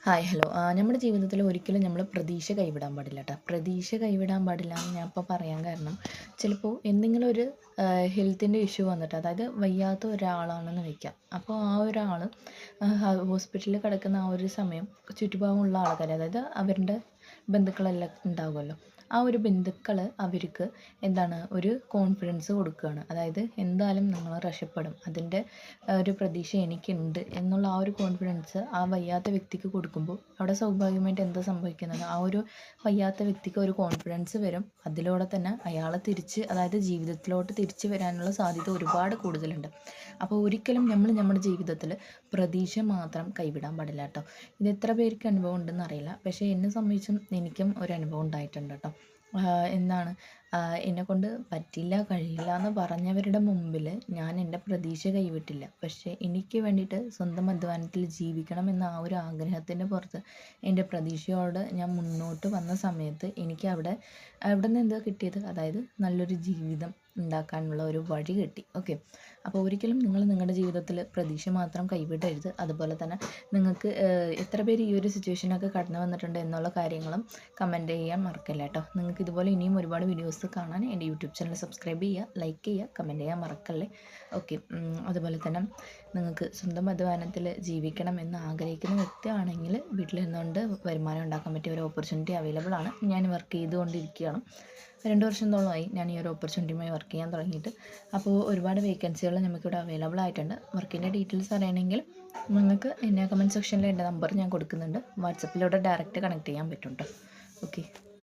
Hi hello നമ്മുടെ ജീവിതത്തിൽ ഒരിക്കലും നമ്മൾ പ്രതീക്ഷ കൈവിടാൻ പാടില്ല കേട്ടോ. പ്രതീക്ഷ കൈവിടാൻ പാടില്ല എന്ന് ഞാൻ ഇപ്പോൾ പറയാൻ കാരണം ചിലപ്പോൾ എന്തെങ്കിലും ഒരു ഹെൽത്തിൻ്റെ ഇഷ്യൂ വന്നിട്ട്, അതായത് വയ്യാത്ത ഒരാളാണെന്ന് വയ്ക്കാം. അപ്പോൾ ആ ഒരാൾ ഹോസ്പിറ്റലിൽ കിടക്കുന്ന ആ ഒരു സമയം ചുറ്റുപാടുമുള്ള ആൾക്കാർ, അതായത് അവരുടെ ബന്ധുക്കളെല്ലാം ഉണ്ടാകുമല്ലോ. ആ ഒരു ബന്ധുക്കൾ അവർക്ക് എന്താണ് ഒരു കോൺഫിഡൻസ് കൊടുക്കുകയാണ്. അതായത് എന്തായാലും നിങ്ങൾ രക്ഷപ്പെടും, അതിൻ്റെ ഒരു പ്രതീക്ഷ എനിക്കുണ്ട് എന്നുള്ള ആ ഒരു കോൺഫിഡൻസ് ആ വയ്യാത്ത വ്യക്തിക്ക് കൊടുക്കുമ്പോൾ അവിടെ സ്വാഭാവികമായിട്ട് എന്താ സംഭവിക്കുന്നത്, ആ ഒരു വയ്യാത്ത വ്യക്തിക്ക് ഒരു കോൺഫിഡൻസ് വരും. അതിലൂടെ തന്നെ അയാൾ തിരിച്ച്, അതായത് ജീവിതത്തിലോട്ട് തിരിച്ച് വരാനുള്ള സാധ്യത ഒരുപാട് കൂടുതലുണ്ട്. അപ്പോൾ ഒരിക്കലും നമ്മൾ നമ്മുടെ ജീവിതത്തിൽ പ്രതീക്ഷ മാത്രം കൈവിടാൻ പാടില്ല കേട്ടോ. ഇത് എത്ര പേർക്ക് അനുഭവം ഉണ്ടെന്ന് അറിയില്ല, പക്ഷേ എന്നെ സംബന്ധിച്ചും എനിക്കും ഒരു അനുഭവം ഉണ്ടായിട്ടുണ്ട് കേട്ടോ. എന്താണ് എന്നെക്കൊണ്ട് പറ്റില്ല, കഴിയില്ല എന്ന് പറഞ്ഞവരുടെ മുമ്പിൽ ഞാൻ എൻ്റെ പ്രതീക്ഷ കൈവിട്ടില്ല. പക്ഷേ എനിക്ക് വേണ്ടിയിട്ട് സ്വന്തം അധ്വാനത്തിൽ ജീവിക്കണം എന്ന ആ ഒരു ആഗ്രഹത്തിൻ്റെ പുറത്ത് എൻ്റെ പ്രതീക്ഷയോട് ഞാൻ മുന്നോട്ട് വന്ന സമയത്ത് എനിക്ക് അവിടെ നിന്ന് എന്താ കിട്ടിയത്, അതായത് നല്ലൊരു ജീവിതം ഉണ്ടാക്കാനുള്ള ഒരു വഴി കിട്ടി. ഓക്കെ, അപ്പോൾ ഒരിക്കലും നിങ്ങൾ നിങ്ങളുടെ ജീവിതത്തിൽ പ്രതീക്ഷ മാത്രം കൈവിടരുത്. അതുപോലെ തന്നെ നിങ്ങൾക്ക് എത്ര പേര് ഈ ഒരു സിറ്റുവേഷനൊക്കെ കടന്നു വന്നിട്ടുണ്ട് എന്നുള്ള കാര്യങ്ങളും കമൻറ്റ് ചെയ്യാൻ മറക്കില്ല കേട്ടോ. നിങ്ങൾക്ക് ഇതുപോലെ ഇനിയും ഒരുപാട് വീഡിയോസ് കാണാൻ എൻ്റെ യൂട്യൂബ് ചാനൽ സബ്സ്ക്രൈബ് ചെയ്യുക, ലൈക്ക് ചെയ്യുക, കമൻറ്റ് ചെയ്യാൻ മറക്കല്ലേ. ഓക്കെ, അതുപോലെ തന്നെ നിങ്ങൾക്ക് സ്വന്തം അധ്വാനത്തിൽ ജീവിക്കണം എന്ന് ആഗ്രഹിക്കുന്ന വ്യക്തിയാണെങ്കിൽ വീട്ടിൽ നിന്നുകൊണ്ട് വരുമാനം ഉണ്ടാക്കാൻ പറ്റിയ ഒരു ഓപ്പർച്യൂണിറ്റി അവൈലബിൾ ആണ്. ഞാൻ വർക്ക് ചെയ്തുകൊണ്ടിരിക്കുകയാണ്. 2 വർഷത്തോളമായി ഞാൻ ഈ ഒരു ഓപ്പർച്യൂണിറ്റിയുമായി വർക്ക് ചെയ്യാൻ തുടങ്ങിയിട്ട്. അപ്പോൾ ഒരുപാട് വേക്കൻസികൾ നമുക്കിവിടെ അവൈലബിൾ ആയിട്ടുണ്ട്. വർക്കിൻ്റെ ഡീറ്റെയിൽസ് അറിയണമെങ്കിൽ നിങ്ങൾക്ക് എന്നെ കമൻറ്റ് സെക്ഷനിൽ എൻ്റെ നമ്പർ ഞാൻ കൊടുക്കുന്നുണ്ട്. വാട്സപ്പിലൂടെ ഡയറക്റ്റ് കണക്ട് ചെയ്യാൻ പറ്റും കേട്ടോ. ഓക്കെ.